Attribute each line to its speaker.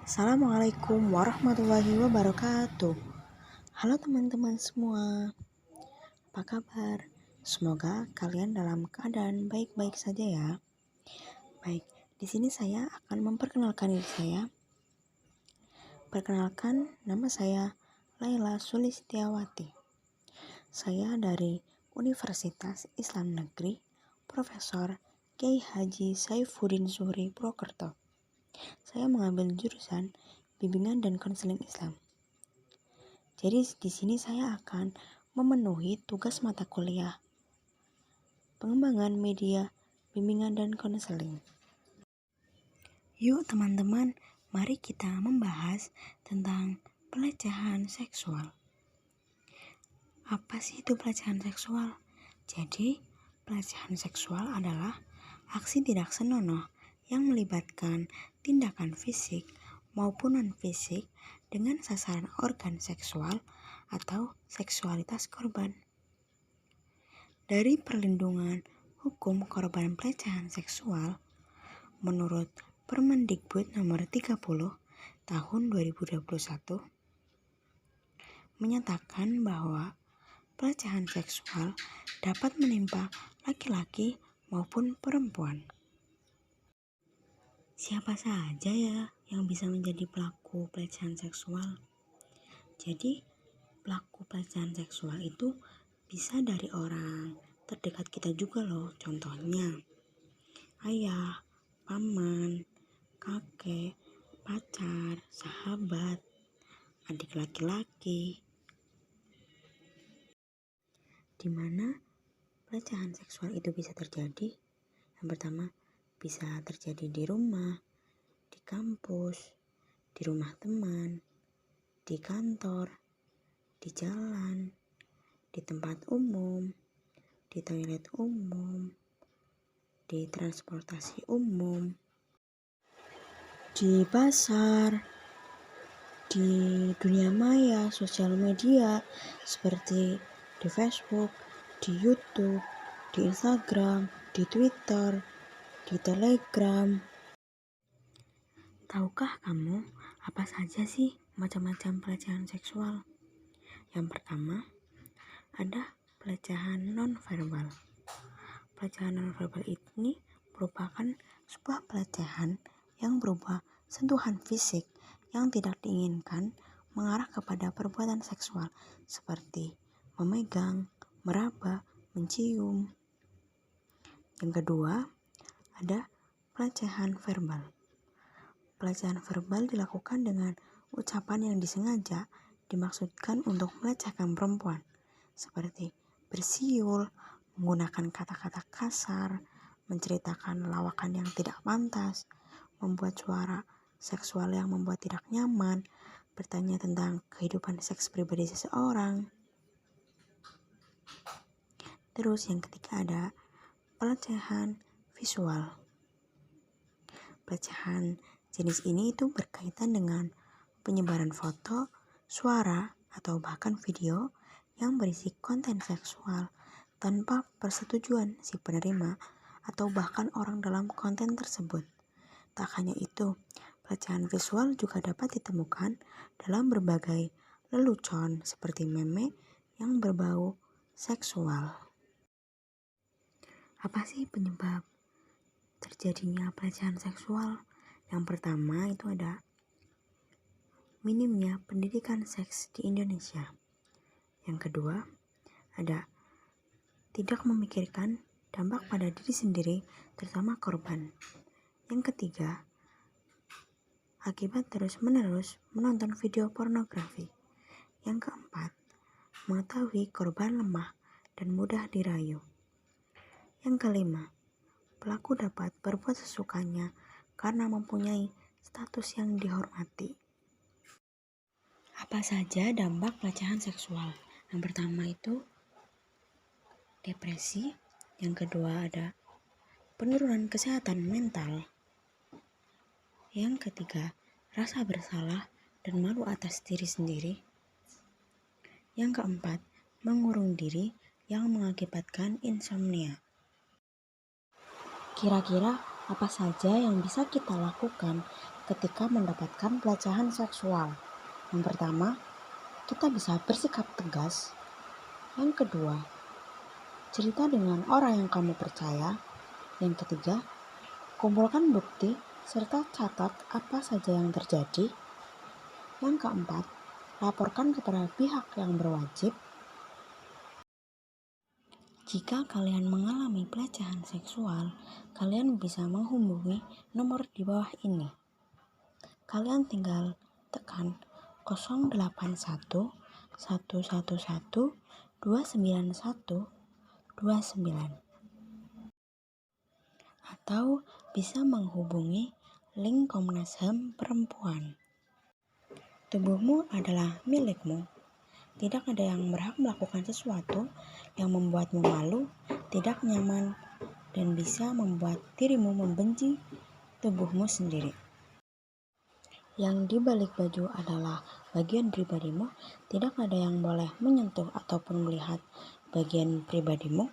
Speaker 1: Assalamualaikum warahmatullahi wabarakatuh. Halo teman-teman semua, apa kabar? Semoga kalian dalam keadaan baik-baik saja ya. Baik, di sini saya akan memperkenalkan diri saya. Perkenalkan, nama saya Laila Sulistiawati. Saya dari Universitas Islam Negeri Profesor Kiai Haji Saifuddin Zuhri Purwokerto. Saya mengambil jurusan Bimbingan dan Konseling Islam. Jadi di sini saya akan memenuhi tugas mata kuliah Pengembangan Media, Bimbingan dan Konseling. Yuk teman-teman, mari kita membahas tentang pelecehan seksual. Apa sih itu pelecehan seksual? Jadi, pelecehan seksual adalah aksi tidak senonoh yang melibatkan tindakan fisik maupun non-fisik dengan sasaran organ seksual atau seksualitas korban. Dari perlindungan hukum korban pelecehan seksual, menurut Permendikbud nomor 30 tahun 2021, menyatakan bahwa pelecehan seksual dapat menimpa laki-laki maupun perempuan. Siapa saja ya yang bisa menjadi pelaku pelecehan seksual? Jadi, pelaku pelecehan seksual itu bisa dari orang terdekat kita juga loh. Contohnya, ayah, paman, kakek, pacar, sahabat, adik laki-laki. Di mana pelecehan seksual itu bisa terjadi? Yang pertama, bisa terjadi di rumah, di kampus, di rumah teman, di kantor, di jalan, di tempat umum, di toilet umum, di transportasi umum, di pasar, di dunia maya, sosial media seperti di Facebook, di YouTube, di Instagram, di Twitter, di Telegram. Tahukah kamu apa saja sih macam-macam pelecehan seksual? Yang pertama, ada pelecehan non-verbal. Pelecehan non-verbal ini merupakan sebuah pelecehan yang berupa sentuhan fisik yang tidak diinginkan mengarah kepada perbuatan seksual seperti memegang, meraba, mencium. Yang kedua, ada pelecehan verbal. Pelecehan verbal dilakukan dengan ucapan yang disengaja dimaksudkan untuk melecehkan perempuan, seperti bersiul, menggunakan kata-kata kasar, menceritakan lawakan yang tidak pantas, membuat suara seksual yang membuat tidak nyaman, bertanya tentang kehidupan seks pribadi seseorang. Terus yang ketiga ada pelecehan visual. Pelecehan jenis ini itu berkaitan dengan penyebaran foto, suara, atau bahkan video yang berisi konten seksual tanpa persetujuan si penerima atau bahkan orang dalam konten tersebut. Tak hanya itu, pelecehan visual juga dapat ditemukan dalam berbagai lelucon seperti meme yang berbau seksual. Apa sih penyebab terjadinya pelecehan seksual? Yang pertama itu ada minimnya pendidikan seks di Indonesia. Yang kedua, ada tidak memikirkan dampak pada diri sendiri, terutama korban. Yang ketiga, akibat terus-menerus menonton video pornografi. Yang keempat, mengetahui korban lemah dan mudah dirayu. Yang kelima, pelaku dapat berbuat sesukanya karena mempunyai status yang dihormati. Apa saja dampak pelecehan seksual? Yang pertama itu depresi, yang kedua ada penurunan kesehatan mental, yang ketiga rasa bersalah dan malu atas diri sendiri, yang keempat mengurung diri yang mengakibatkan insomnia. Kira-kira apa saja yang bisa kita lakukan ketika mendapatkan pelecehan seksual. Yang pertama, kita bisa bersikap tegas. Yang kedua, cerita dengan orang yang kamu percaya. Yang ketiga, kumpulkan bukti serta catat apa saja yang terjadi. Yang keempat, laporkan kepada pihak yang berwajib. Jika kalian mengalami pelecehan seksual, kalian bisa menghubungi nomor di bawah ini. Kalian tinggal tekan 081 111 291 29 atau bisa menghubungi link Komnas HAM Perempuan. Tubuhmu adalah milikmu. Tidak ada yang berhak melakukan sesuatu yang membuatmu malu, tidak nyaman, dan bisa membuat dirimu membenci tubuhmu sendiri. Yang di balik baju adalah bagian pribadimu, tidak ada yang boleh menyentuh ataupun melihat bagian pribadimu.